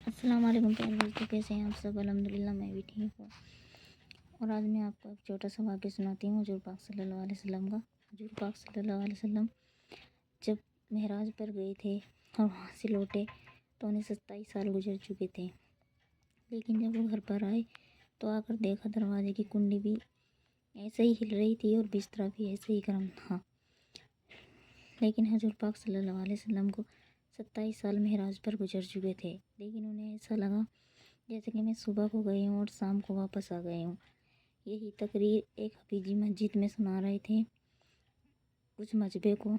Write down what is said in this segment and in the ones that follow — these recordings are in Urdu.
السلام علیکم پیارے دوستوں، کیسے ہیں آپ سب؟ الحمدللہ میں بھی ٹھیک ہوں۔ اور آج میں آپ کو ایک چھوٹا سا واقعہ سناتی ہوں حضور پاک صلی اللہ علیہ وسلم کا۔ حضور پاک صلی اللہ علیہ وسلم جب معراج پر گئے تھے اور وہاں سے لوٹے تو انہیں 27 سال گزر چکے تھے، لیکن جب وہ گھر پر آئے تو آ کر دیکھا دروازے کی کنڈی بھی ایسے ہی ہل رہی تھی اور بستر بھی ایسے ہی گرم تھا، لیکن حضور پاک صلی اللہ علیہ وسلم کو 27 سال معراج پر گزر چکے تھے، لیکن انہیں ایسا لگا جیسے کہ میں صبح کو گئے ہوں اور شام کو واپس آ گئے ہوں۔ یہی تقریر ایک حفیظی مسجد میں سنا رہے تھے کچھ مجبے کو،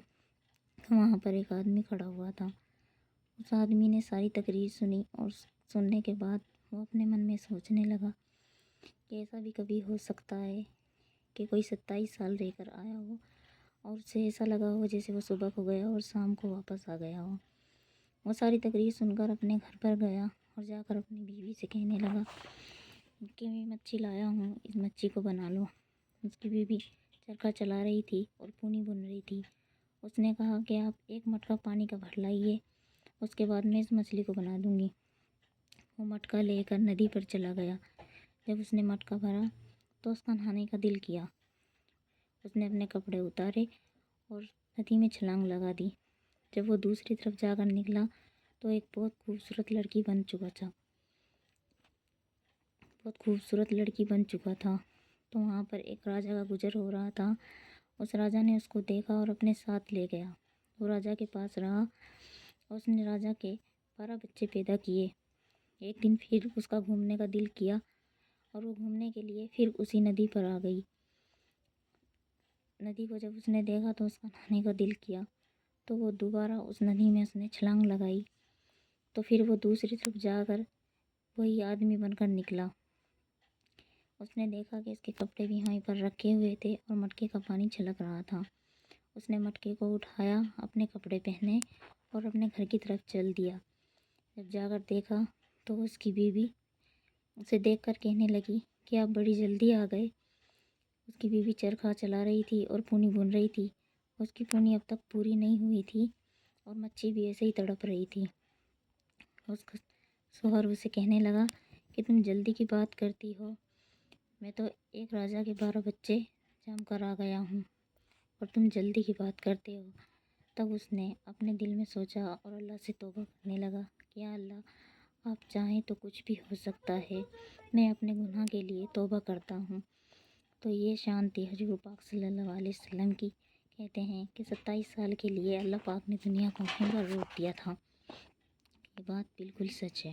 تو وہاں پر ایک آدمی کھڑا ہوا تھا۔ اس آدمی نے ساری تقریر سنی اور سننے کے بعد وہ اپنے من میں سوچنے لگا کہ ایسا بھی کبھی ہو سکتا ہے کہ کوئی 27 سال رہ کر آیا ہو اور اسے ایسا لگا ہو جیسے وہ صبح کو گیا اور شام کو واپس آ گیا ہو۔ وہ ساری تقریر سن کر اپنے گھر پر گیا اور جا کر اپنی بیوی سے کہنے لگا کہ میں مچھی لایا ہوں، اس مچھی کو بنا لو۔ اس کی بیوی چرخہ چلا رہی تھی اور پونی بن رہی تھی۔ اس نے کہا کہ آپ ایک مٹکا پانی کا بھر لائیے، اس کے بعد میں اس مچھلی کو بنا دوں گی۔ وہ مٹکا لے کر ندی پر چلا گیا۔ جب اس نے مٹکا بھرا تو اس کا نہانے کا دل کیا۔ اس نے اپنے کپڑے اتارے اور ندی میں چھلانگ لگا دی۔ جب وہ دوسری طرف جا کر نکلا تو ایک بہت خوبصورت لڑکی بن چکا تھا۔ تو وہاں پر ایک راجا کا گزر ہو رہا تھا۔ اس راجا نے اس کو دیکھا اور اپنے ساتھ لے گیا۔ وہ راجا کے پاس رہا اور اس نے راجا کے 12 بچے پیدا کیے۔ ایک دن پھر اس کا گھومنے کا دل کیا اور وہ گھومنے کے لیے پھر اسی ندی پر آ گئی۔ ندی کو جب اس نے دیکھا تو اس کا نہانے کا دل کیا، تو وہ دوبارہ اس ندی میں اس نے چھلانگ لگائی۔ تو پھر وہ دوسری طرف جا کر وہی آدمی بن کر نکلا۔ اس نے دیکھا کہ اس کے کپڑے بھی وہیں پر رکھے ہوئے تھے اور مٹکے کا پانی چھلک رہا تھا۔ اس نے مٹکے کو اٹھایا، اپنے کپڑے پہنے اور اپنے گھر کی طرف چل دیا۔ جب جا کر دیکھا تو اس کی بیوی اسے دیکھ کر کہنے لگی کہ آپ بڑی جلدی آ گئے۔ اس کی بیوی چرخہ چلا رہی تھی اور پونی بن رہی تھی۔ اس کی پونی اب تک پوری نہیں ہوئی تھی اور مچھی بھی ایسے ہی تڑپ رہی تھی۔ اس کا شوہر اسے کہنے لگا کہ تم جلدی کی بات کرتی ہو، میں تو ایک راجا کے 12 بچے جام کر آ گیا ہوں اور تم جلدی کی بات کرتے ہو۔ تب اس نے اپنے دل میں سوچا اور اللہ سے توبہ کرنے لگا کہ یا اللہ، آپ چاہیں تو کچھ بھی ہو سکتا ہے، میں اپنے گناہ کے لیے توبہ کرتا ہوں۔ تو یہ شان تھی حضور پاک صلی اللہ علیہ وسلم کی۔ کہتے ہیں کہ 27 سال کے لیے اللہ پاک نے دنیا کو وہیں پر روک دیا تھا۔ یہ بات بالکل سچ ہے۔